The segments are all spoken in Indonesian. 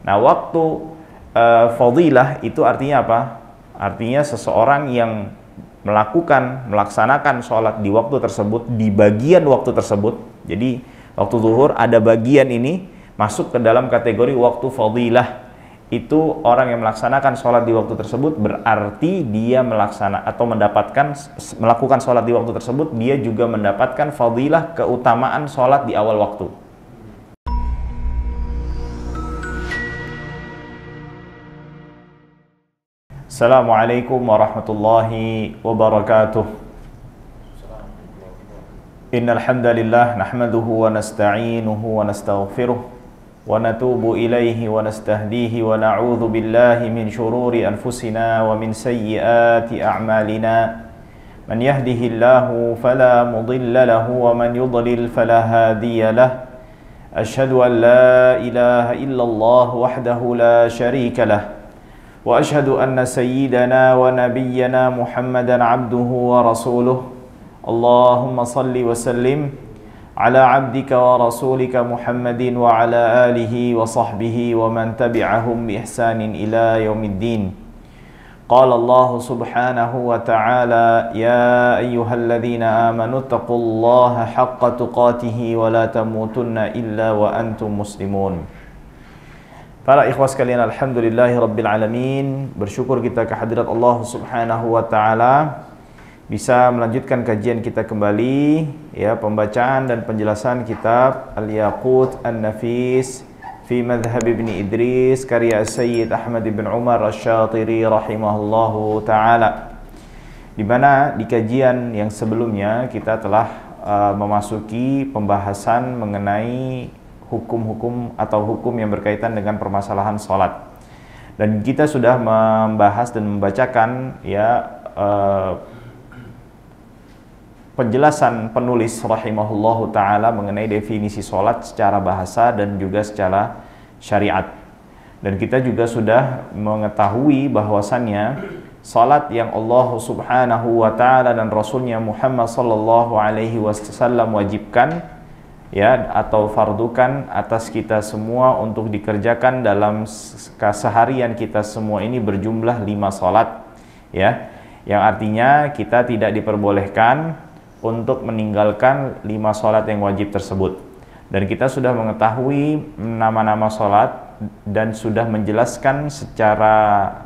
Nah, waktu fadilah itu artinya apa? Artinya seseorang yang melaksanakan sholat di waktu tersebut, di bagian waktu tersebut. Jadi waktu zuhur ada bagian ini masuk ke dalam kategori waktu fadilah. Itu orang yang melaksanakan sholat di waktu tersebut berarti dia melakukan sholat di waktu tersebut, dia juga mendapatkan fadilah, keutamaan sholat di awal waktu. Assalamualaikum warahmatullahi wabarakatuh. Innal hamdalillah nahmaduhu wa nasta'inuhu wa nastaghfiruh wa natubu ilaihi wa nastahdihi wa na'udzu billahi min shururi anfusina wa min sayyiati a'malina. Man yahdihillahu fala mudilla lahu wa man yudlil fala hadiya lahu. Asyhadu an la ilaha illallah wahdahu la syarika lahu. وأشهد أن سيدنا ونبينا محمدا عبده ورسوله اللهم صل وسلم على عبدك ورسولك محمد وعلى آله وصحبه ومن تبعهم بإحسان إلى يوم الدين. قال الله سبحانه وتعالى يا أيها الذين آمنوا اتقوا الله حق تقاته ولا تموتن إلا وأنتم مسلمون. Para ikhwas sekalian, alhamdulillahi rabbil alamin. Bersyukur kita kehadirat Allah subhanahu wa ta'ala bisa melanjutkan kajian kita kembali, ya, pembacaan dan penjelasan kitab Al-Yaqut An-Nafis fi Madhhab Ibn Idris karya Sayyid Ahmad ibn Umar Asy-Syatiri rahimahullahu ta'ala, di mana di kajian yang sebelumnya kita telah memasuki pembahasan mengenai hukum-hukum atau hukum yang berkaitan dengan permasalahan sholat, dan kita sudah membahas dan membacakan, ya, penjelasan penulis rahimahullahu ta'ala mengenai definisi sholat secara bahasa dan juga secara syariat. Dan kita juga sudah mengetahui bahwasannya sholat yang Allah subhanahu wa ta'ala dan Rasulnya Muhammad sallallahu alaihi wasallam wajibkan, ya, atau fardukan atas kita semua untuk dikerjakan dalam keseharian kita semua ini berjumlah 5 salat, ya, yang artinya kita tidak diperbolehkan untuk meninggalkan 5 salat yang wajib tersebut. Dan kita sudah mengetahui nama-nama salat dan sudah menjelaskan secara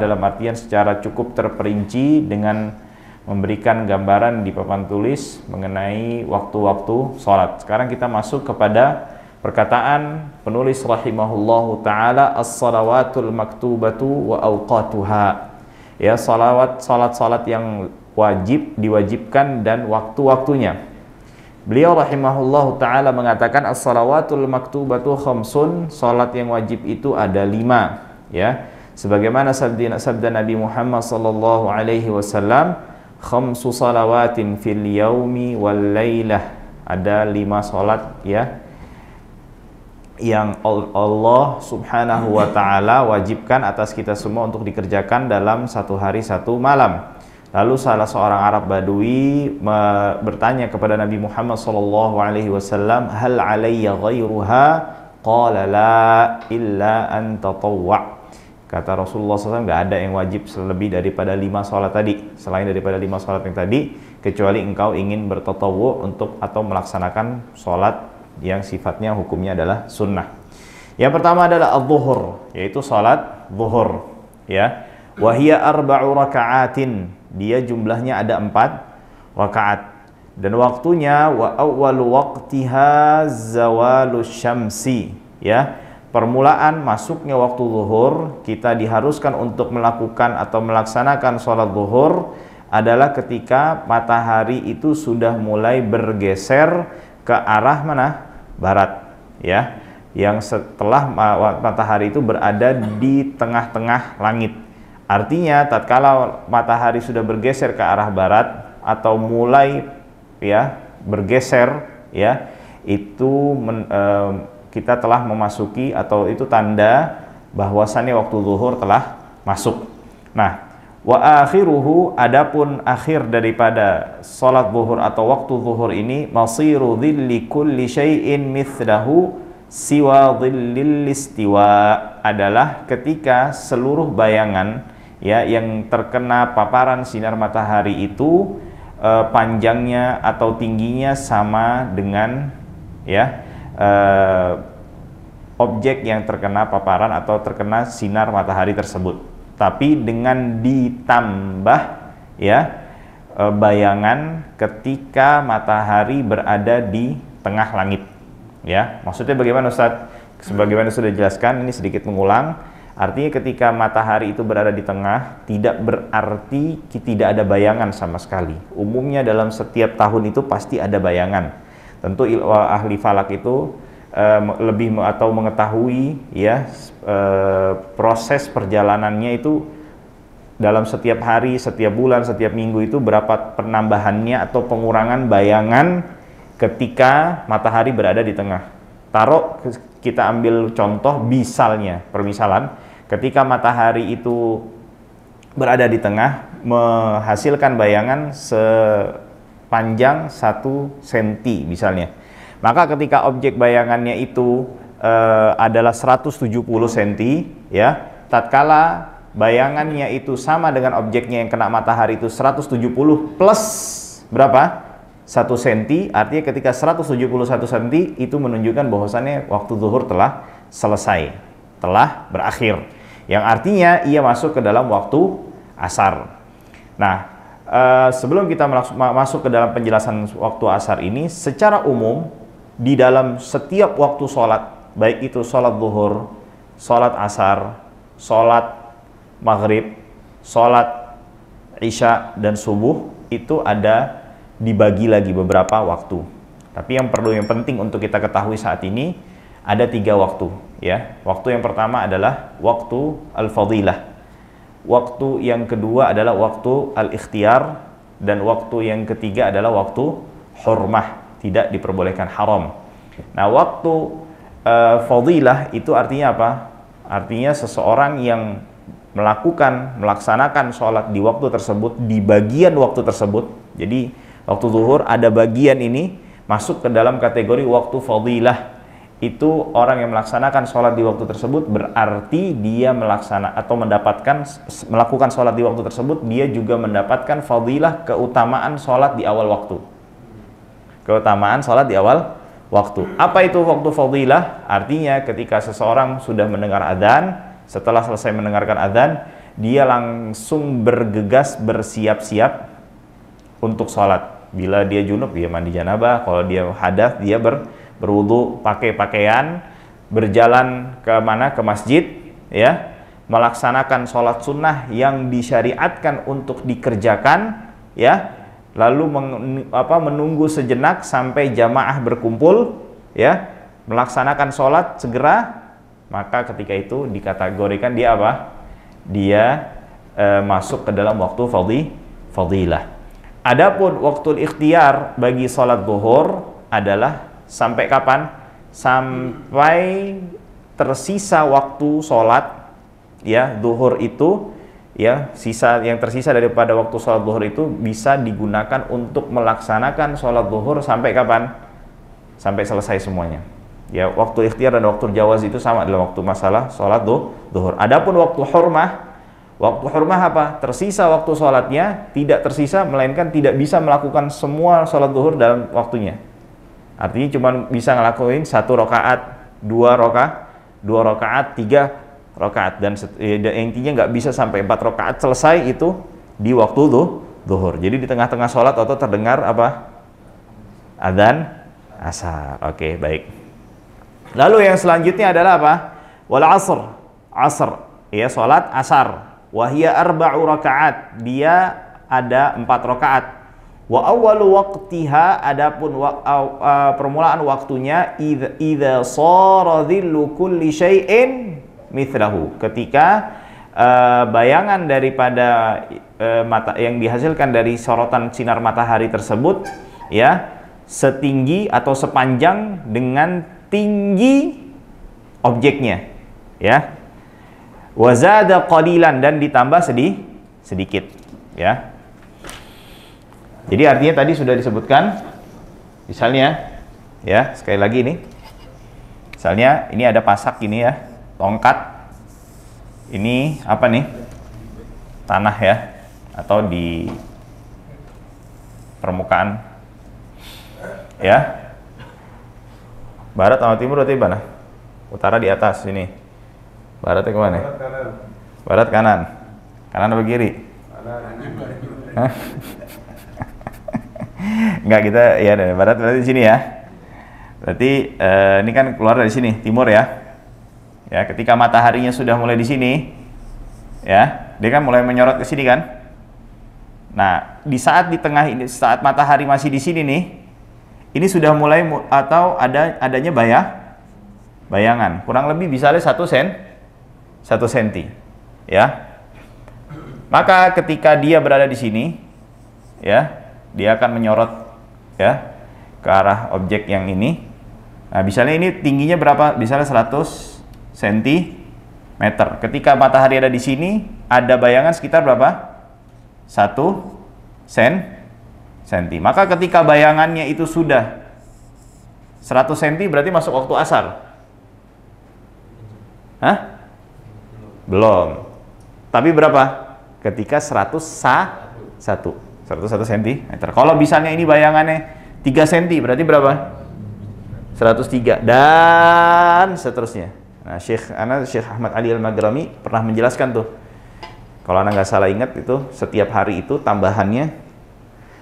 dalam artian secara cukup terperinci dengan memberikan gambaran di papan tulis mengenai waktu-waktu sholat. Sekarang kita masuk kepada perkataan penulis rahimahullahu ta'ala, as-salawatul maktubatu wa awqatuha, ya, salat-salat yang wajib, diwajibkan dan waktu-waktunya. Beliau rahimahullahu ta'ala mengatakan as-salawatul maktubatu khamsun, salat yang wajib itu ada 5, ya, sebagaimana sabda Nabi Muhammad sallallahu alaihi wasallam, khamsu salawatin fil yaumi wal lailah, ada 5 salat, ya, yang Allah subhanahu wa ta'ala wajibkan atas kita semua untuk dikerjakan dalam 1 hari 1 malam. Lalu salah seorang Arab Badui bertanya kepada Nabi Muhammad sallallahu alaihi wasallam, hal alayya ghairuha? Qala la illa an tatawwa'. Kata Rasulullah SAW, nggak ada yang wajib lebih daripada 5 sholat tadi, selain daripada 5 sholat yang tadi, kecuali engkau ingin bertatawu untuk atau melaksanakan sholat yang sifatnya hukumnya adalah sunnah. Yang pertama adalah adz-dzuhur, yaitu sholat zuhur, ya. Wahia arba'u raka'atin, dia jumlahnya ada 4 rakaat, dan waktunya wa awwalu waqtiha zawalus syamsi, ya. Permulaan masuknya waktu zuhur, kita diharuskan untuk melakukan atau melaksanakan sholat zuhur adalah ketika matahari itu sudah mulai bergeser ke arah mana? Barat, ya, yang setelah matahari itu berada di tengah-tengah langit. Artinya tatkala matahari sudah bergeser ke arah barat atau mulai, ya, bergeser, ya, itu kita telah memasuki atau itu tanda bahwasannya waktu zuhur telah masuk. Nah, wa akhiruhu, adapun akhir daripada salat zuhur atau waktu zuhur ini, masiru dhilli kulli syai'in mithlahu siwa dhillil istiwa adalah ketika seluruh bayangan ya yang terkena paparan sinar matahari itu panjangnya atau tingginya sama dengan ya objek yang terkena paparan atau terkena sinar matahari tersebut, tapi dengan ditambah ya bayangan ketika matahari berada di tengah langit. Ya, maksudnya bagaimana Ustadz? Sebagaimana sudah dijelaskan, ini sedikit mengulang. Artinya ketika matahari itu berada di tengah, tidak berarti tidak ada bayangan sama sekali. Umumnya dalam setiap tahun itu pasti ada bayangan. Tentu ahli falak itu lebih atau mengetahui ya proses perjalanannya itu dalam setiap hari, setiap bulan, setiap minggu itu berapa penambahannya atau pengurangan bayangan ketika matahari berada di tengah. Taruh kita ambil contoh misalnya, permisalan, ketika matahari itu berada di tengah menghasilkan bayangan sepanjang 1 cm misalnya. Maka ketika objek bayangannya itu adalah 170 cm ya, tatkala bayangannya itu sama dengan objeknya yang kena matahari itu 170 plus berapa? 1 cm, artinya ketika 171 cm itu menunjukkan bahwasannya waktu zuhur telah selesai, telah berakhir, yang artinya ia masuk ke dalam waktu asar. Nah, sebelum kita masuk ke dalam penjelasan waktu asar ini, secara umum di dalam setiap waktu sholat, baik itu sholat zuhur, sholat asar, sholat maghrib, sholat isya dan subuh, itu ada dibagi lagi beberapa waktu. Tapi yang penting untuk kita ketahui saat ini ada 3 waktu ya. Waktu yang pertama adalah waktu al-fadilah. Waktu yang kedua adalah waktu al-ikhtiyar, dan waktu yang ketiga adalah waktu hurmah, tidak diperbolehkan, haram. Nah, waktu fadilah itu artinya apa? Artinya seseorang yang melaksanakan sholat di waktu tersebut, di bagian waktu tersebut. Jadi waktu zuhur ada bagian ini masuk ke dalam kategori waktu fadilah. Itu orang yang melaksanakan sholat di waktu tersebut berarti dia melakukan sholat di waktu tersebut, dia juga mendapatkan fadilah, keutamaan sholat di awal waktu. Keutamaan sholat di awal waktu. Apa itu waktu fadilah? Artinya ketika seseorang sudah mendengar adzan, setelah selesai mendengarkan adzan, dia langsung bergegas bersiap-siap untuk sholat. Bila dia junub, dia mandi janabah. Kalau dia hadas, dia berwudu, pakai pakaian, berjalan ke mana? Ke masjid, ya, melaksanakan sholat sunnah yang disyariatkan untuk dikerjakan, ya, lalu menunggu sejenak sampai jamaah berkumpul, ya, melaksanakan sholat segera. Maka ketika itu dikategorikan dia apa? Dia masuk ke dalam waktu fadilah. Adapun waktu ikhtiar bagi sholat zuhur adalah sampai kapan? Sampai tersisa waktu sholat ya zuhur itu, ya, yang tersisa daripada waktu sholat zuhur itu bisa digunakan untuk melaksanakan sholat zuhur sampai kapan? Sampai selesai semuanya. Ya, waktu ikhtiar dan waktu jawaz itu sama dalam waktu masalah sholat zuhur. Adapun waktu hurmah apa? Tersisa waktu sholatnya, tidak tersisa, melainkan tidak bisa melakukan semua sholat zuhur dalam waktunya. Artinya cuma bisa ngelakuin 1 rakaat, 2 rakaat, 3 rakaat, dan intinya nggak bisa sampai 4 rakaat selesai itu di waktu zuhur. Jadi di tengah-tengah sholat atau terdengar apa? Adzan asar. Oke, baik. Lalu yang selanjutnya adalah apa? Wal asr, ya, sholat asar. Wahia 4 rakaat, dia ada 4 rakaat. Wa awwalu waqtiha, adapun permulaan waktunya idza shara dhillu kulli syai'in mithlahu, ketika bayangan daripada mata yang dihasilkan dari sorotan sinar matahari tersebut, ya, setinggi atau sepanjang dengan tinggi objeknya, ya. Wazada qalilan, dan ditambah sedikit, ya. Jadi artinya tadi sudah disebutkan, misalnya, ya, sekali lagi ini, Misalnya ini ada pasak ini ya, tongkat. Ini apa nih? Tanah ya, atau di permukaan ya. Barat sama timur berarti mana? Utara di atas ini. Baratnya kemana? Barat kanan. Barat kanan. Kanan apa kiri? Kanan. Enggak, kita ya dari barat berarti di sini ya. Berarti ini kan keluar dari sini, timur ya. Ya, ketika mataharinya sudah mulai di sini, ya, dia kan mulai menyorot ke sini kan. Nah, di saat di tengah ini, saat matahari masih di sini nih, ini sudah mulai atau adanya bayangan. Kurang lebih bisa 1 senti, ya. Maka ketika dia berada di sini, ya, dia akan menyorot ya ke arah objek yang ini. Nah, misalnya ini tingginya berapa? Misalnya 100 cm. Ketika matahari ada di sini, ada bayangan sekitar berapa? 1 cm. Maka ketika bayangannya itu sudah 100 cm berarti masuk waktu asar. Hah? Belum. Tapi berapa? Ketika 101 cm. Kalau misalnya ini bayangannya 3 cm berarti berapa? 103 dan seterusnya. Nah, Syekh Ahmad Ali Al-Maghrabi pernah menjelaskan tuh. Kalau Anda nggak salah ingat itu setiap hari itu tambahannya.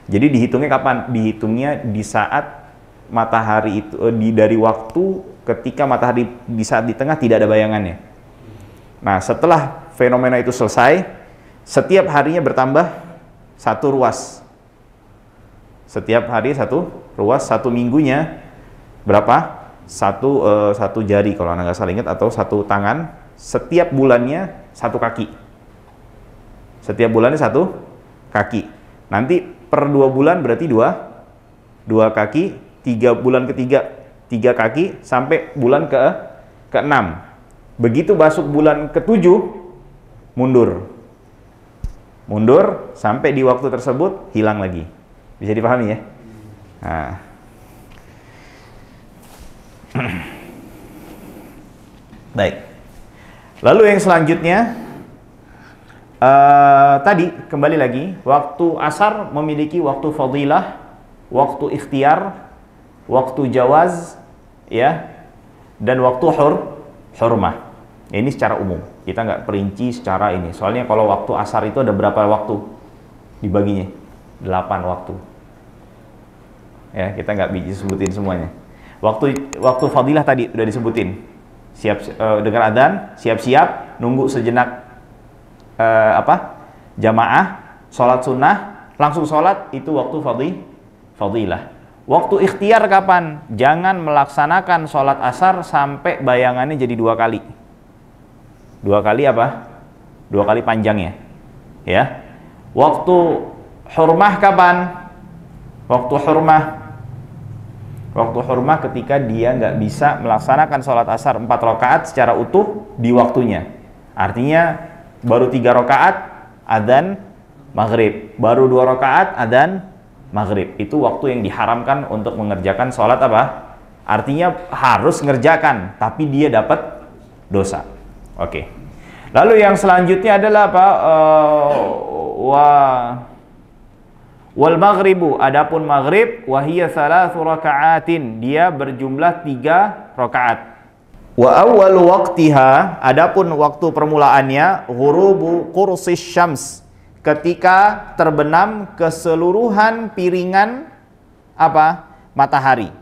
Jadi dihitungnya kapan? Dihitungnya di saat matahari itu dari waktu ketika matahari di saat di tengah tidak ada bayangannya. Nah, setelah fenomena itu selesai, setiap harinya bertambah 1 ruas. Setiap hari 1 ruas, 1 minggunya berapa? Satu jari kalau Anda nggak salah ingat, atau 1 tangan. Setiap bulannya 1 kaki. Setiap bulannya 1 kaki. Nanti per 2 bulan berarti 2 kaki. 3 bulan ketiga 3 kaki sampai bulan ke-6. Begitu masuk bulan ke-7 mundur sampai di waktu tersebut hilang lagi. Bisa dipahami ya? Nah. Baik. Lalu yang selanjutnya tadi kembali lagi, waktu asar memiliki waktu fadilah, waktu ikhtiar, waktu jawaz, ya, dan waktu hurmah. Ini secara umum. Kita nggak perinci secara ini. Soalnya kalau waktu asar itu ada berapa waktu dibaginya? 8 waktu. Ya, kita nggak bisa sebutin semuanya. Waktu fadilah tadi udah disebutin. Dengar adzan, siap-siap, nunggu sejenak jamaah, sholat sunnah, langsung sholat, itu waktu fadilah. Waktu ikhtiar kapan? Jangan melaksanakan sholat asar sampai bayangannya jadi 2 kali. 2 kali apa? 2 kali panjangnya. Ya. Waktu hurmah kapan? Waktu hurmah ketika dia nggak bisa melaksanakan sholat asar 4 rakaat secara utuh di waktunya. Artinya baru 3 rakaat adzan maghrib, baru 2 rakaat adzan maghrib. Itu waktu yang diharamkan untuk mengerjakan sholat apa? Artinya harus ngerjakan, tapi dia dapat dosa. Oke. Lalu yang selanjutnya adalah apa? Wal maghribu, adapun maghrib, wahiyya 3 raka'atin, dia berjumlah 3 rakaat. Wa awwal waqtiha, adapun waktu permulaannya, ghurubu qursis syams, ketika terbenam keseluruhan piringan apa? Matahari.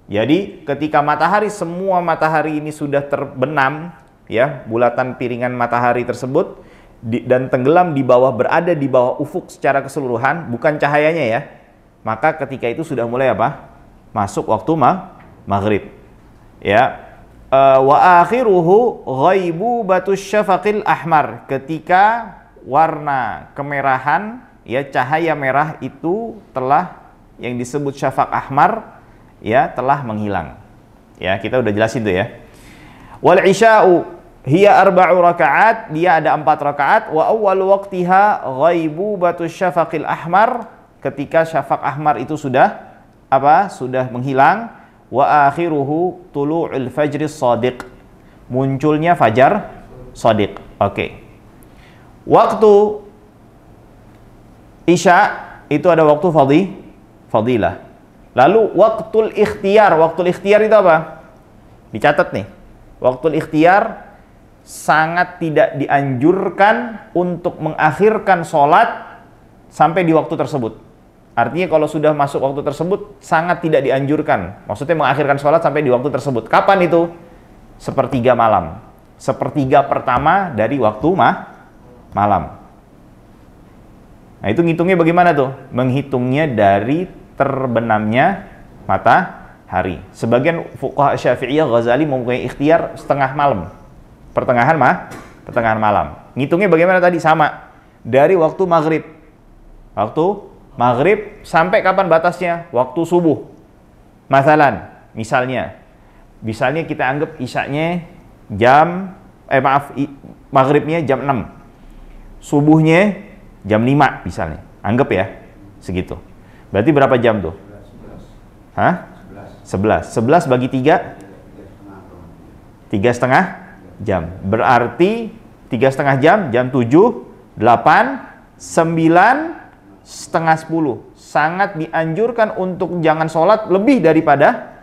Jadi ketika matahari, semua matahari ini sudah terbenam, ya, bulatan piringan matahari tersebut dan tenggelam di bawah, berada di bawah ufuk secara keseluruhan, bukan cahayanya ya. Maka ketika itu sudah mulai apa? Masuk waktu maghrib. Ya. Wa akhiruhu ghaibu batus syafaqil ahmar, ketika warna kemerahan, ya, cahaya merah itu telah, yang disebut syafaq ahmar, ya, telah menghilang. Ya, kita udah jelasin tuh ya. Wal isya'u hiya 4 rakaat, dia ada 4 rakaat. Wa awwal waqtiha ghaibu batus syafaqil ahmar, ketika syafaq ahmar itu sudah apa? Sudah menghilang. wa akhiruhu tulu'ul fajri shadiq. Munculnya fajar shadiq. Oke. Waktu Isya itu ada waktu fadilah. Lalu waktul ikhtiar itu apa? Dicatat nih. Waktul ikhtiar sangat tidak dianjurkan untuk mengakhirkan sholat sampai di waktu tersebut. Artinya kalau sudah masuk waktu tersebut sangat tidak dianjurkan. Maksudnya mengakhirkan sholat sampai di waktu tersebut. Kapan itu? Sepertiga malam. Sepertiga pertama dari waktu malam. Nah itu ngitungnya bagaimana tuh? Menghitungnya dari terbenamnya matahari. Sebagian fuqaha Syafi'iyah Ghazali mempunyai ikhtiar setengah malam. Pertengahan malam. Ngitungnya bagaimana tadi? Sama. Dari waktu maghrib. Waktu maghrib sampai kapan batasnya? Waktu subuh. Misalnya kita anggap isyanya maghribnya jam 6. Subuhnya jam 5 misalnya. Anggap ya, segitu. Berarti berapa jam tuh? 11. 11 bagi 3? 3,5 jam. Berarti 3,5 jam, jam 7, 8, 9, setengah 10. Sangat dianjurkan untuk jangan sholat lebih daripada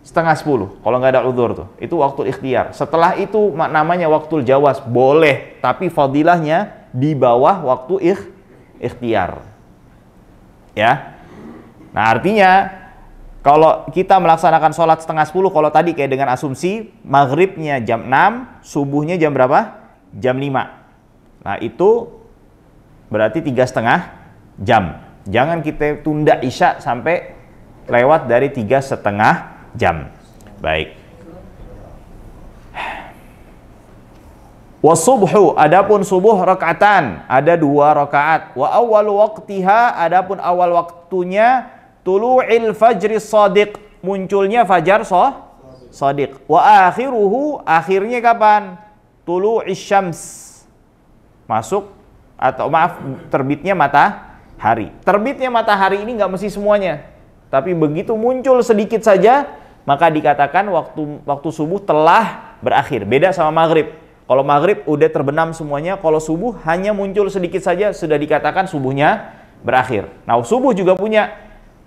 setengah 10. Kalau nggak ada uzur tuh. Itu waktu ikhtiar. Setelah itu namanya waktu jawaz. Boleh. Tapi fadilahnya di bawah waktu ikhtiar. Ya. Nah artinya kalau kita melaksanakan sholat setengah 10, kalau tadi kayak dengan asumsi maghribnya jam 6, subuhnya jam berapa? Jam 5. Nah itu berarti 3,5 jam. Jangan kita tunda isya sampai lewat dari 3,5 jam. Baik. Wasubhu, adapun subuh rakaatan, ada 2 rakaat. Wa awwalu waqtiha, adapun awal waktunya tulu'il fajri shadiq, munculnya fajar shadiq. Wa akhiruhu, akhirnya kapan? Tulu'is syams, masuk atau terbitnya matahari. Terbitnya matahari ini nggak mesti semuanya, tapi begitu muncul sedikit saja maka dikatakan waktu subuh telah berakhir. Beda sama maghrib. Kalau maghrib udah terbenam semuanya, kalau subuh hanya muncul sedikit saja sudah dikatakan subuhnya berakhir. Nah, subuh juga punya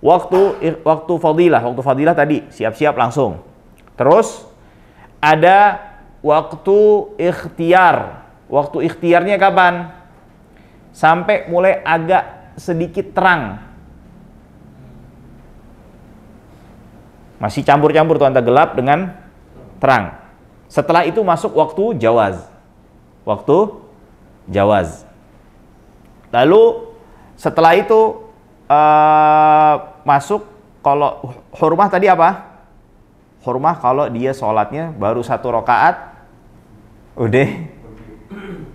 waktu fadilah. Waktu fadilah tadi siap-siap langsung. Terus ada waktu ikhtiar. Waktu ikhtiarnya kapan? Sampai mulai agak sedikit terang. Masih campur-campur tuh antara gelap dengan terang. Setelah itu masuk waktu jawaz. Waktu jawaz. Lalu setelah itu masuk, kalau hurmah tadi apa? Hurmah kalau dia sholatnya baru 1 rakaat udah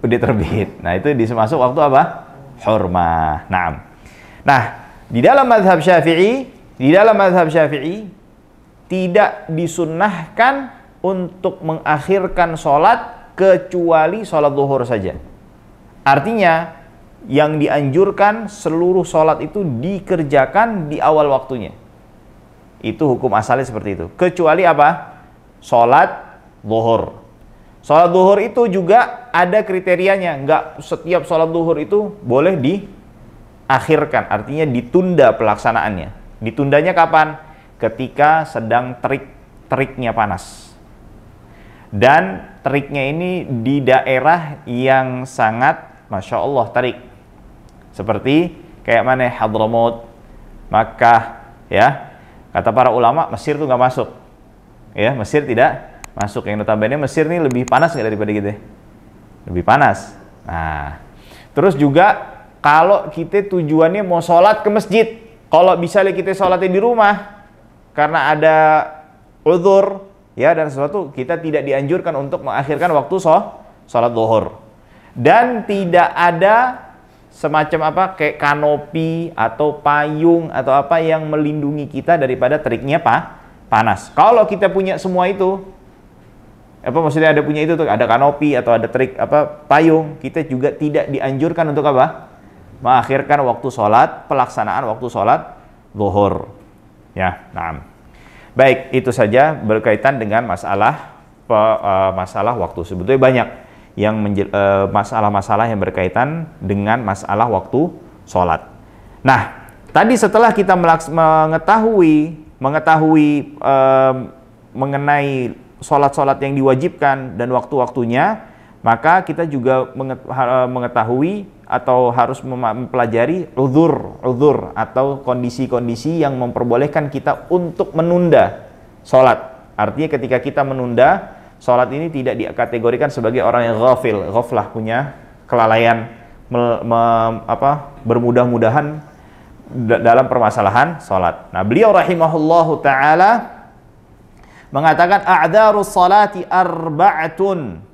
terbit. Nah itu masuk waktu apa? Hurmah. Nah, di dalam mazhab Syafi'i tidak disunnahkan untuk mengakhirkan sholat kecuali sholat zuhur saja. Artinya yang dianjurkan seluruh sholat itu dikerjakan di awal waktunya. Itu hukum asalnya seperti itu. Kecuali apa? Sholat zuhur. Sholat zuhur itu juga ada kriterianya. Enggak setiap sholat zuhur itu boleh diakhirkan. Artinya ditunda pelaksanaannya. Ditundanya kapan? Ketika sedang teriknya panas. Dan teriknya ini di daerah yang sangat Masya Allah terik. Seperti kayak mana? Hadramaut, Makkah, ya. Kata para ulama Mesir tuh nggak masuk. Ya, Mesir tidak masuk. Yang notabene Mesir ini lebih panas nggak daripada kita? Lebih panas. Nah, terus juga kalau kita tujuannya mau sholat ke masjid, kalau bisa kita sholatnya di rumah karena ada uzur, ya, dan sesuatu, kita tidak dianjurkan untuk mengakhirkan waktu sholat zuhur. Dan tidak ada semacam apa kayak kanopi atau payung atau apa yang melindungi kita daripada teriknya panas. Kalau kita punya semua itu, maksudnya ada punya itu tuh, ada kanopi atau ada terik payung, kita juga tidak dianjurkan untuk apa? Mengakhirkan waktu sholat, pelaksanaan waktu sholat zuhur. Ya, nah. Baik, itu saja berkaitan dengan masalah waktu. Sebetulnya banyak yang masalah-masalah yang berkaitan dengan masalah waktu sholat. Nah, tadi setelah kita mengetahui mengenai sholat-sholat yang diwajibkan dan waktu-waktunya, maka kita juga mengetahui atau harus mempelajari uzur atau kondisi-kondisi yang memperbolehkan kita untuk menunda sholat. Artinya ketika kita menunda sholat ini tidak dikategorikan sebagai orang yang ghaflah, punya kelalaian, bermudah-mudahan dalam permasalahan sholat. Nah, beliau rahimahullahu ta'ala mengatakan a'dzarus sholati arba'atun.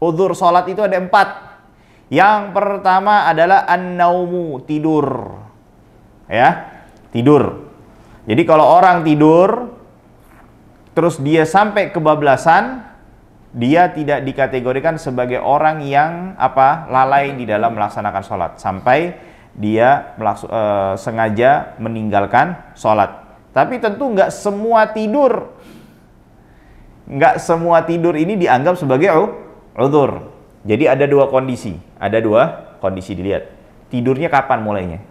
Uzur sholat itu ada 4. Yang pertama adalah an-naumu, tidur. Ya, tidur. Jadi kalau orang tidur terus dia sampai kebablasan, dia tidak dikategorikan sebagai orang yang lalai di dalam melaksanakan sholat sampai dia sengaja meninggalkan sholat. Tapi tentu nggak semua tidur ini dianggap sebagai uzur. Jadi ada dua kondisi dilihat. Tidurnya kapan mulainya?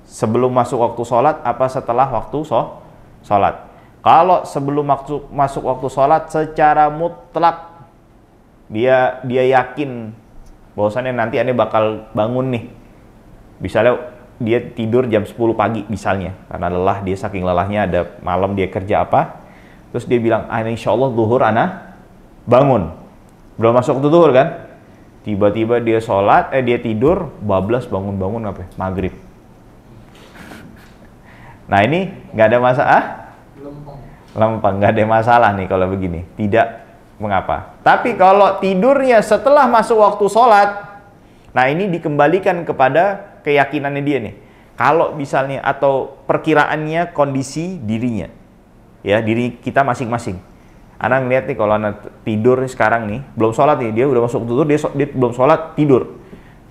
Sebelum masuk waktu sholat apa setelah waktu sholat? Kalau sebelum masuk waktu sholat secara mutlak dia yakin bahwasannya nanti ane bakal bangun nih. Misalnya dia tidur jam 10 pagi misalnya, karena lelah, dia saking lelahnya ada malam dia kerja apa, terus dia bilang, insya Allah zuhur ana bangun. Belum masuk waktu zuhur kan? Tiba-tiba dia sholat, dia tidur, bablas bangun-bangun maghrib. Nah ini nggak ada masalah, lempeng, nggak ada masalah nih kalau begini, tidak mengapa. Tapi kalau tidurnya setelah masuk waktu sholat, nah ini dikembalikan kepada keyakinannya dia nih. Kalau misalnya atau perkiraannya kondisi dirinya, ya diri kita masing-masing. Anak ngeliat nih kalau anak tidur sekarang nih, belum sholat nih, dia udah masuk tidur, dia belum sholat, tidur.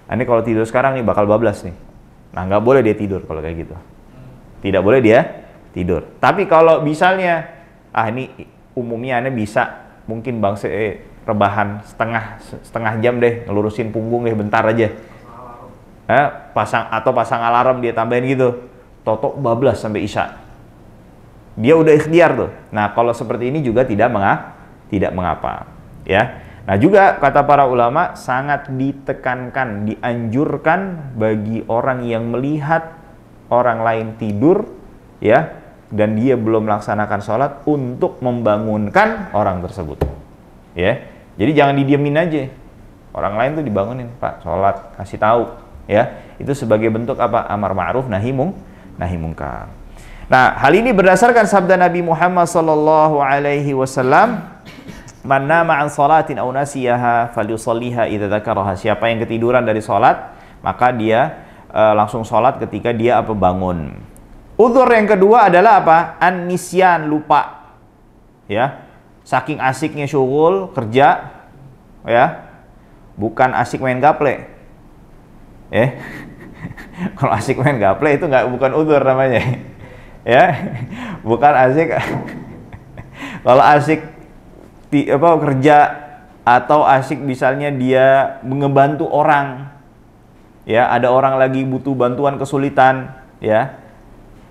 Ini kalau tidur sekarang nih bakal bablas nih. Nah nggak boleh dia tidur kalau kayak gitu. Tidak boleh dia tidur. Tapi kalau misalnya, ini umumnya Anda bisa mungkin rebahan setengah jam deh, ngelurusin punggung deh bentar aja. Pasang alarm dia tambahin gitu. Totok bablas sampai isya. Dia udah ikhtiar tuh. Nah, kalau seperti ini juga tidak mengapa, ya. Nah, juga kata para ulama sangat ditekankan, dianjurkan bagi orang yang melihat orang lain tidur, ya, dan dia belum melaksanakan sholat untuk membangunkan orang tersebut, ya. Jadi jangan didiemin aja. Orang lain tuh dibangunin, Pak, sholat, kasih tahu, ya. Itu sebagai bentuk amar ma'ruf nahi mungkar. Nah, hal ini berdasarkan sabda Nabi Muhammad sallallahu alaihi wasallam, "Man nama an salatin aw nasiyaha falyusalliha idza dzakaraha." Siapa yang ketiduran dari salat, maka dia langsung salat ketika dia bangun. Udzur yang kedua adalah An-nisyan, lupa. Ya. Saking asiknya syughul kerja, ya. Bukan asik main gaple. Kalau asik main gaple itu bukan udzur namanya. Ya, bukan asik. Kalau asik kerja atau asik misalnya dia ngebantu orang, ya, ada orang lagi butuh bantuan kesulitan, ya,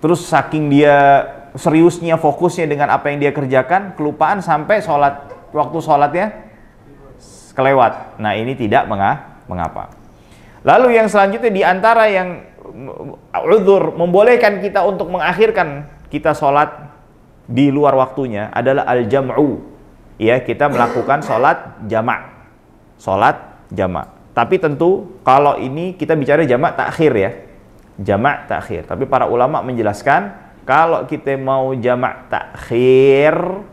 terus saking dia seriusnya fokusnya dengan apa yang dia kerjakan, kelupaan sampai waktu sholatnya kelewat. Nah ini tidak mengapa. Lalu yang selanjutnya di antara yang uzur membolehkan kita untuk mengakhirkan kita sholat di luar waktunya adalah al-jam'u, ya, kita melakukan sholat jamak. Tapi tentu kalau ini kita bicara jamak takhir, ya, jamak takhir. Tapi para ulama menjelaskan kalau kita mau jamak takhir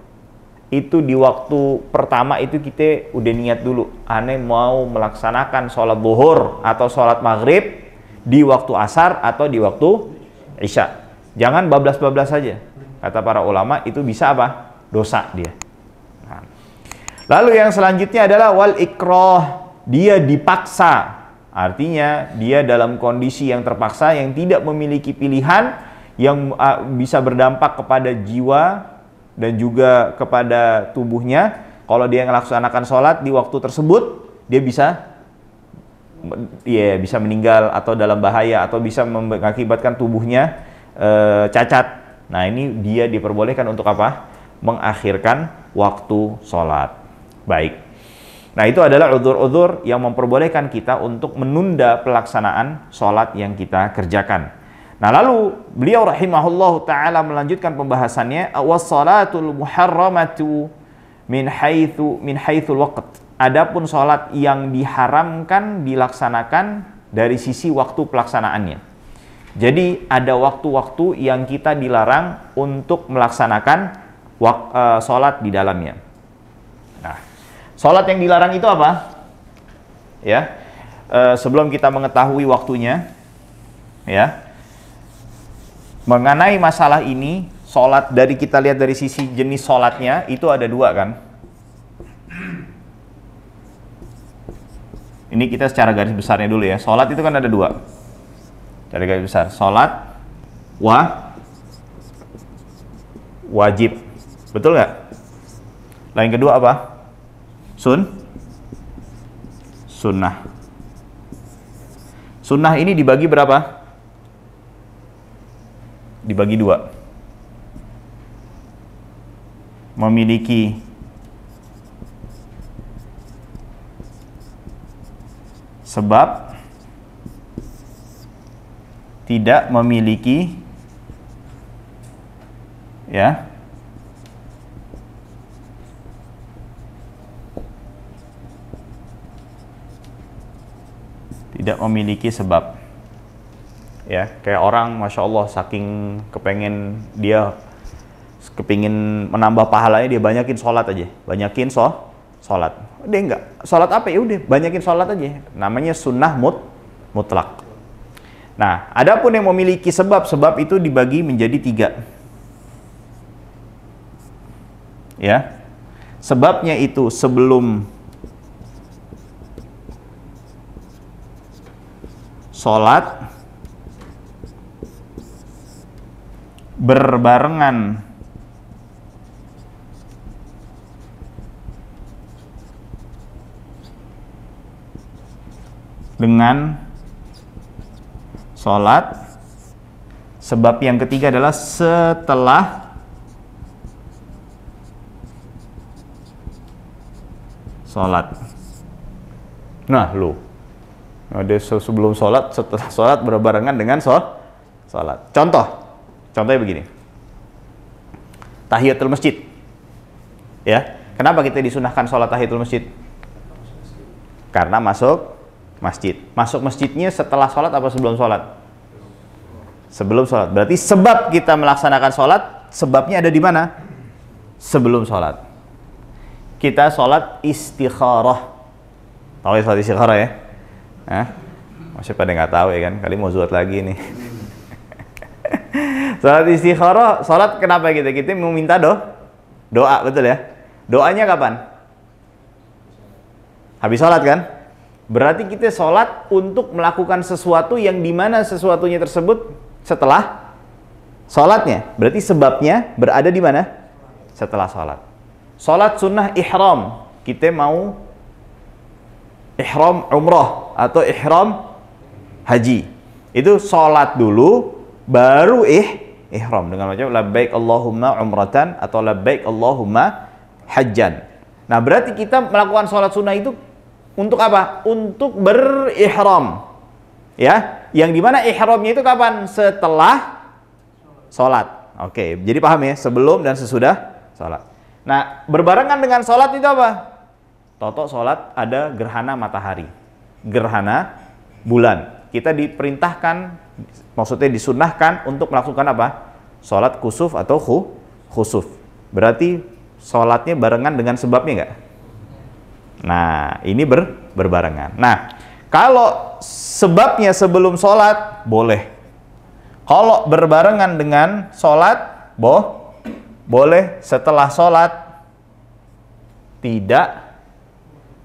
itu di waktu pertama itu kita udah niat dulu, aneh mau melaksanakan sholat zuhur atau sholat maghrib di waktu asar atau di waktu isya. Jangan bablas-bablas saja. Kata para ulama itu bisa dosa dia. Nah. Lalu yang selanjutnya adalah wal ikrah, dia dipaksa. Artinya dia dalam kondisi yang terpaksa, yang tidak memiliki pilihan, yang bisa berdampak kepada jiwa, dan juga kepada tubuhnya. Kalau dia melaksanakan sholat di waktu tersebut, dia bisa meninggal atau dalam bahaya, atau bisa mengakibatkan tubuhnya cacat. Nah, ini dia diperbolehkan untuk apa? Mengakhirkan waktu sholat. Baik. Nah, itu adalah udzur-udzur yang memperbolehkan kita untuk menunda pelaksanaan sholat yang kita kerjakan. Nah, lalu beliau rahimahullahu ta'ala melanjutkan pembahasannya, was-salatul muharramatu min haitsul waqt. Adapun sholat yang diharamkan dilaksanakan dari sisi waktu pelaksanaannya. Jadi ada waktu-waktu yang kita dilarang untuk melaksanakan sholat di dalamnya. Nah, sholat yang dilarang itu apa? Ya, sebelum kita mengetahui waktunya, ya, mengenai masalah ini, sholat dari kita lihat dari sisi jenis sholatnya itu ada dua kan? Ini kita secara garis besarnya dulu ya. Sholat itu kan ada dua. Dari garis besar. Sholat wajib. Betul nggak? Lain kedua apa? Sunnah. Sunnah ini dibagi berapa? Dibagi dua. Memiliki sebab, tidak memiliki tidak memiliki sebab. Ya, kayak orang Masya Allah saking kepingin menambah pahalanya, dia banyakin sholat aja, banyakin sholat. Dia enggak sholat apa, ya udah banyakin sholat aja, namanya sunnah mutlak. Nah, adapun yang memiliki sebab itu dibagi menjadi 3. Ya, sebabnya itu sebelum sholat, berbarengan dengan sholat. Sebab yang ketiga adalah setelah sholat. Nah, ada sebelum sholat, setelah sholat, berbarengan dengan sholat. Contohnya begini. Tahiyatul masjid. Ya, kenapa kita disunahkan sholat tahiyatul masjid? Karena masuk masjid. Masuk masjidnya setelah sholat apa sebelum sholat? Sebelum sholat. Berarti sebab kita melaksanakan sholat, sebabnya ada di mana? Sebelum sholat. Kita sholat istikharah. Tahu ya sholat istikharah ya? Masih pada nggak tahu ya kan? Kali mau zuhud lagi nih. Sholat istikharah, sholat kenapa kita mau minta doa, betul ya? Doanya kapan? Habis sholat kan? Berarti kita sholat untuk melakukan sesuatu yang dimana sesuatunya tersebut setelah sholatnya. Berarti sebabnya berada di mana? Setelah sholat. Sholat sunnah ihram, kita mau ihram umrah atau ihram haji. Itu sholat dulu, baru ihram dengan macam labbaik Allahumma umratan atau labbaik Allahumma hajjan. Nah, berarti kita melakukan sholat sunnah itu untuk apa? Untuk berihram. Ya, yang dimana ihramnya itu kapan? Setelah sholat. Oke, jadi paham ya? Sebelum dan sesudah sholat. Nah, berbarengan dengan sholat itu apa? Toto sholat ada gerhana matahari, gerhana bulan. Kita diperintahkan, maksudnya disunahkan untuk melakukan apa? Sholat kusuf atau khusuf. Berarti sholatnya barengan dengan sebabnya enggak? Nah, ini berbarengan. Nah, kalau sebabnya sebelum sholat, boleh. Kalau berbarengan dengan sholat, boleh. Setelah sholat, tidak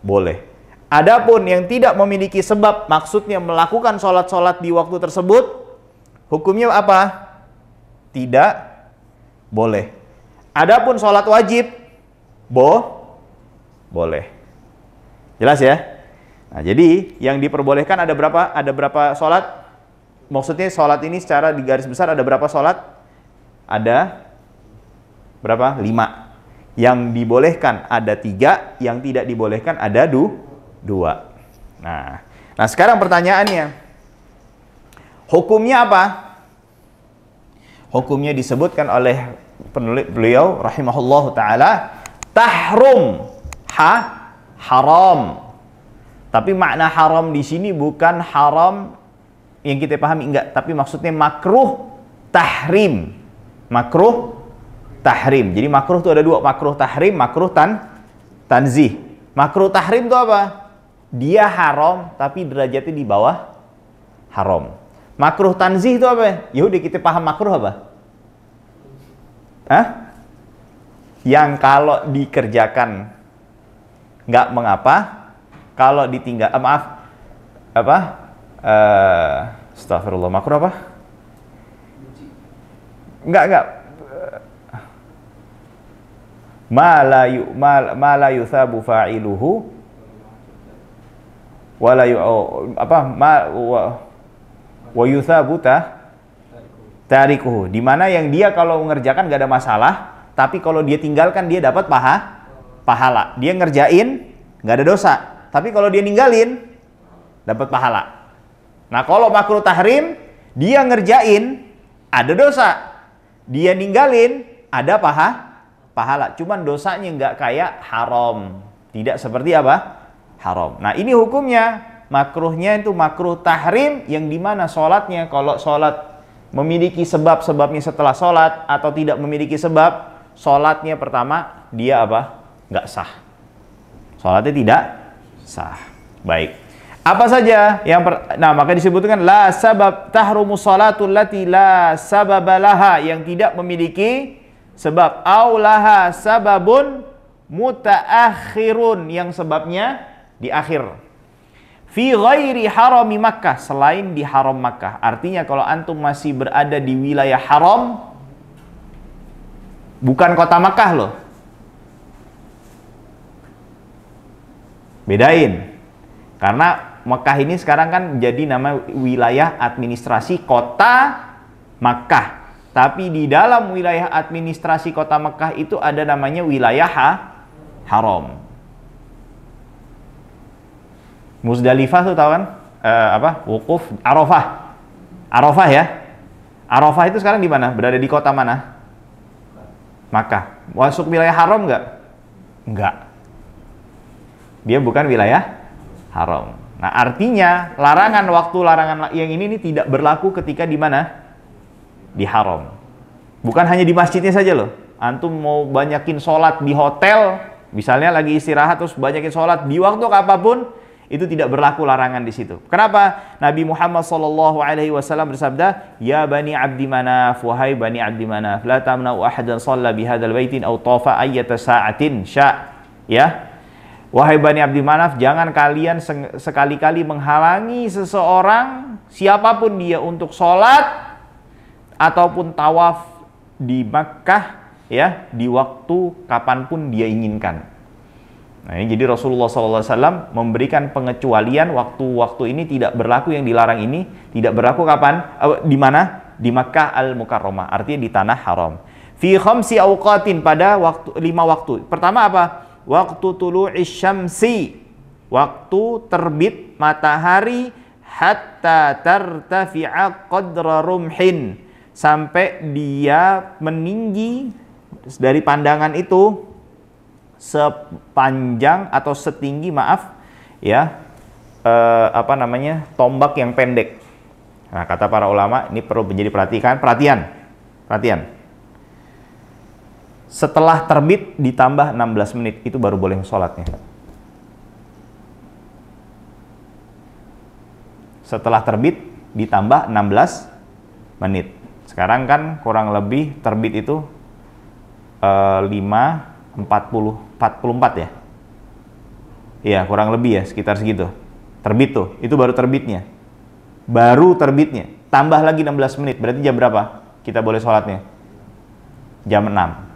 boleh. Adapun yang tidak memiliki sebab, maksudnya melakukan sholat-sholat di waktu tersebut, hukumnya apa? Tidak boleh. Adapun sholat wajib, boleh. Jelas ya? Nah, jadi yang diperbolehkan ada berapa? Ada berapa sholat? Maksudnya sholat ini secara di garis besar ada berapa sholat? Ada berapa? 5. Yang dibolehkan ada 3, yang tidak dibolehkan ada 2. Nah, sekarang pertanyaannya, hukumnya apa? Hukumnya disebutkan oleh penulis beliau rahimahullahu taala, tahrum, haram. Tapi makna haram di sini bukan haram yang kita pahami, enggak, tapi maksudnya makruh tahrim. Makruh tahrim. Jadi makruh itu ada 2, makruh tahrim, makruh tanzih. Makruh tahrim itu apa? Dia haram tapi derajatnya di bawah haram. Makruh tanzih itu apa? Ya udah kita paham makruh apa? Yang kalau dikerjakan nggak mengapa, kalau ditinggal astagfirullah, makruh apa? Enggak. Ma la yuthabu fa'iluhu wa la wa yuthabu tarikuhu. Di mana yang dia kalau mengerjakan nggak ada masalah, tapi kalau dia tinggalkan dia dapat pahala. Dia ngerjain nggak ada dosa, tapi kalau dia ninggalin dapat pahala. Nah, kalau makruh tahrim, dia ngerjain ada dosa, dia ninggalin ada pahala. Cuman dosanya nggak kayak haram, tidak seperti apa? Haram. Nah, ini hukumnya. Makruhnya itu makruh tahrim, yang dimana sholatnya, kalau sholat memiliki sebabnya setelah sholat atau tidak memiliki sebab, sholatnya pertama dia apa? Nggak sah. Sholatnya tidak sah. Baik. Apa saja yang nah, maka disebutkan la sabab tahrumu sholatul lati la sababalaha, yang tidak memiliki sebab, aulaha sababun mutaakhirun, yang sebabnya di akhir. Fi ghairi harami Makkah, selain di haram Makkah. Artinya kalau antum masih berada di wilayah haram, bukan kota Makkah loh. Bedain. Karena Makkah ini sekarang kan jadi nama wilayah administrasi kota Makkah. Tapi di dalam wilayah administrasi kota Makkah itu ada namanya wilayah haram. Muzdalifah tuh tahu kan? Wukuf Arafah ya. Arafah itu sekarang di mana? Berada di kota mana? Makkah. Masuk wilayah haram nggak? Enggak. Dia bukan wilayah haram. Nah, artinya larangan yang ini tidak berlaku ketika di mana? Di haram. Bukan hanya di masjidnya saja loh. Antum mau banyakin sholat di hotel, misalnya lagi istirahat terus banyakin sholat di waktu apapun, itu tidak berlaku larangan di situ. Kenapa? Nabi Muhammad SAW bersabda, "Ya bani Abdi Manaf, wahai bani Abdi Manaf, la tamna'u ahadan shalla bihadzal baitin aw tafa ayyata sa'atin sya." Ya. Wahai bani Abdi Manaf, jangan kalian sekali-kali menghalangi seseorang, siapapun dia, untuk sholat ataupun tawaf di Makkah, ya, di waktu kapanpun dia inginkan. Nah, ini jadi Rasulullah SAW memberikan pengecualian, waktu-waktu ini tidak berlaku, yang dilarang ini tidak berlaku kapan? Di mana? Di Makkah Al-Mukarramah, artinya di tanah haram. Fi khamsi awqatin, pada 5 waktu. Pertama apa? Waktu tulu'is syamsi, waktu terbit matahari, hatta tartafi'a qadra rumhin, sampai dia meninggi dari pandangan itu sepanjang atau setinggi tombak yang pendek. Nah, kata para ulama, ini perlu menjadi perhatian. Setelah terbit ditambah 16 menit, itu baru boleh sholatnya. Setelah terbit ditambah 16 menit. Sekarang kan kurang lebih terbit itu 44 ya? Iya, kurang lebih ya, sekitar segitu. Terbit tuh, itu baru terbitnya. Tambah lagi 16 menit, berarti jam berapa kita boleh sholatnya? Jam 6.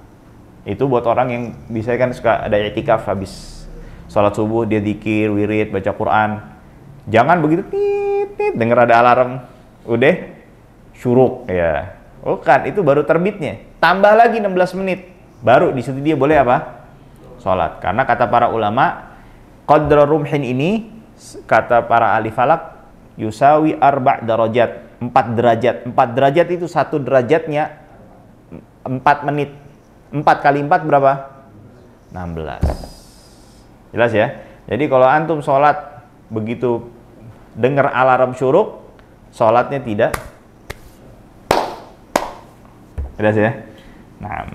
Itu buat orang yang bisa kan suka ada i'tikaf habis sholat subuh dia zikir, wirid, baca Quran. Jangan begitu tit denger ada alarm, udah syuruk ya. Oh kan itu baru terbitnya. Tambah lagi 16 menit. Baru di situ dia boleh apa? Sholat. Karena kata para ulama, qadra rumhin ini kata para ahli falak yusawi 4 darajat, 4 derajat. 4 derajat itu satu derajatnya 4 menit. 4 kali 4 berapa? 16. Jelas ya? Jadi kalau antum sholat begitu dengar alarm syuruk, sholatnya tidak. Jelas ya? Nah.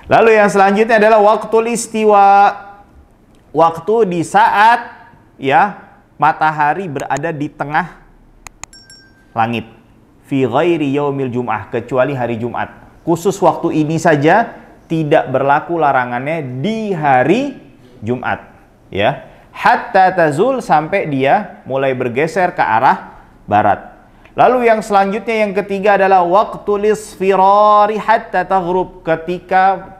Lalu yang selanjutnya adalah waktu istiwa. Waktu di saat ya matahari berada di tengah langit. Fi ghairi yaumil jum'ah, kecuali hari Jumat. Khusus waktu ini saja tidak berlaku larangannya di hari Jumat, ya. Hatta tazul, sampai dia mulai bergeser ke arah barat. Lalu yang selanjutnya yang ketiga adalah waktu lisfirari hatta taghrub, ketika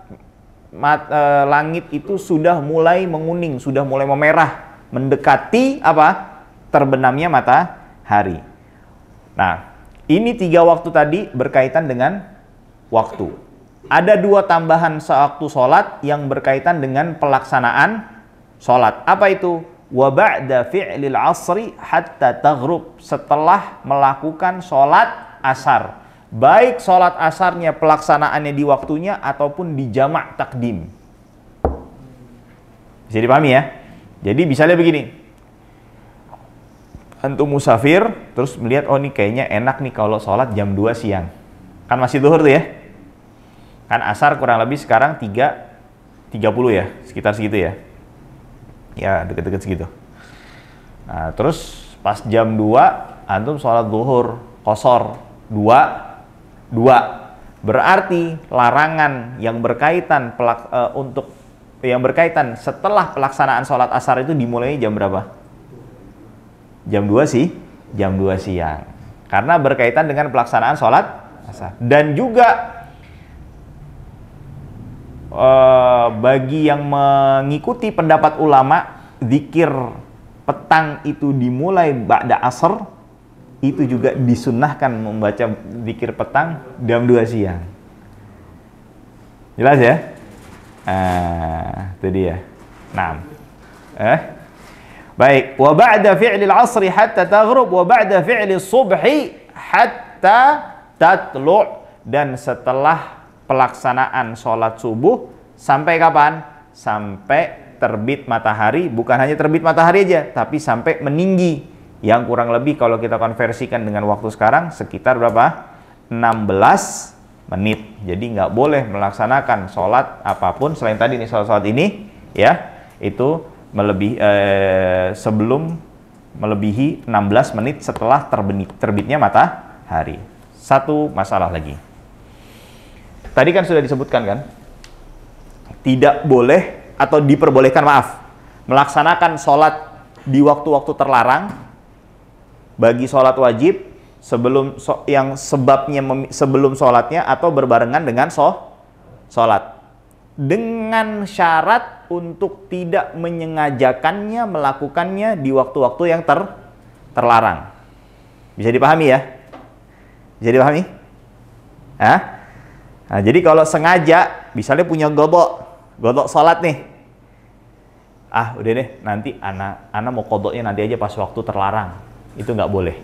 langit itu sudah mulai menguning, sudah mulai memerah, mendekati apa? Terbenamnya matahari. Nah, ini 3 waktu tadi berkaitan dengan waktu. Ada 2 tambahan sewaktu sholat yang berkaitan dengan pelaksanaan sholat. Apa itu? Wa ba'da fi'lil asri hatta taghrub, setelah melakukan sholat asar. Baik sholat asarnya pelaksanaannya di waktunya ataupun di jamak takdim. Bisa dipahami ya? Jadi misalnya begini. Antum musafir, terus melihat, oh ini kayaknya enak nih kalau sholat jam 2 siang. Kan masih zuhur tuh ya? Kan asar kurang lebih sekarang 3.30 ya, sekitar segitu ya. Ya, deket-deket segitu. Nah, terus pas jam 2, antum sholat zuhur, qashar, 2. Berarti larangan yang berkaitan yang berkaitan setelah pelaksanaan sholat asar itu dimulai jam berapa? Jam 2 sih, jam 2 siang. Karena berkaitan dengan pelaksanaan sholat asar. Dan juga bagi yang mengikuti pendapat ulama, zikir petang itu dimulai ba'da asar, itu juga disunnahkan membaca zikir petang jam 2 siang. Jelas ya? Itu dia. Nah. Baik, wa ba'da fi'lil 'asri hatta taghrub wa ba'da fi'lis subhi hatta tatlu', dan setelah pelaksanaan sholat subuh sampai kapan? Sampai terbit matahari. Bukan hanya terbit matahari aja, tapi sampai meninggi, yang kurang lebih kalau kita konversikan dengan waktu sekarang sekitar berapa? 16 menit. Jadi nggak boleh melaksanakan sholat apapun selain tadi nih, sholat ini ya, itu sebelum melebihi 16 menit setelah terbitnya matahari. Satu masalah lagi. Tadi kan sudah disebutkan kan, tidak boleh atau diperbolehkan, melaksanakan sholat di waktu-waktu terlarang bagi sholat wajib sebelum yang sebabnya sebelum sholatnya atau berbarengan dengan sholat, dengan syarat untuk tidak menyengajakannya melakukannya di waktu-waktu yang terlarang. Bisa dipahami ya? Bisa dipahami? Nah, jadi kalau sengaja, misalnya punya godok sholat nih, udah deh, nanti anak mau kodoknya nanti aja pas waktu terlarang, itu nggak boleh.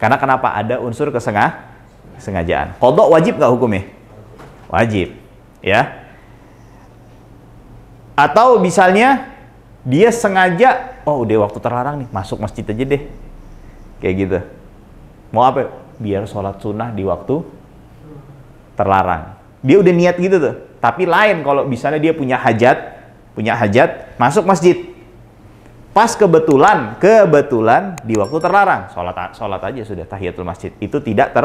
Karena kenapa? Ada unsur kesengajaan. Kodok wajib nggak hukumnya? Wajib, ya. Atau misalnya dia sengaja, udah waktu terlarang nih, masuk masjid aja deh, kayak gitu. Mau apa? Biar sholat sunnah di waktu terlarang. Dia udah niat gitu tuh. Tapi lain kalau misalnya dia punya hajat, masuk masjid. Pas kebetulan di waktu terlarang, sholat aja sudah tahiyatul masjid. Itu tidak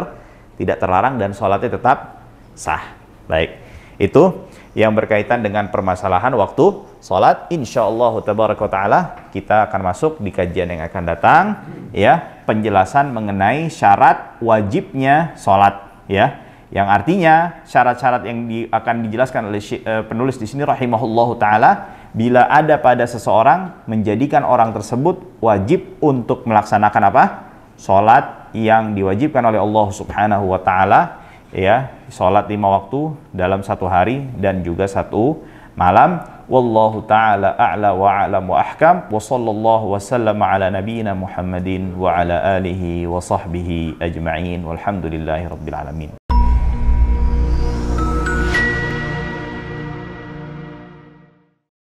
terlarang dan sholatnya tetap sah. Baik. Itu yang berkaitan dengan permasalahan waktu sholat. Insyaallah tabaraka wa taala kita akan masuk di kajian yang akan datang, ya, penjelasan mengenai syarat wajibnya sholat, ya. Yang artinya syarat-syarat yang akan dijelaskan oleh penulis di sini rahimahullahu taala, bila ada pada seseorang menjadikan orang tersebut wajib untuk melaksanakan apa? Salat yang diwajibkan oleh Allah Subhanahu wa taala, ya, salat 5 waktu dalam 1 hari dan juga 1 malam. Wallahu taala a'la wa a'lam wa ahkam, wa sallallahu wa sallama ala nabiyyina Muhammadin wa ala alihi wa sahbihi ajma'in, walhamdulillahi rabbil alamin.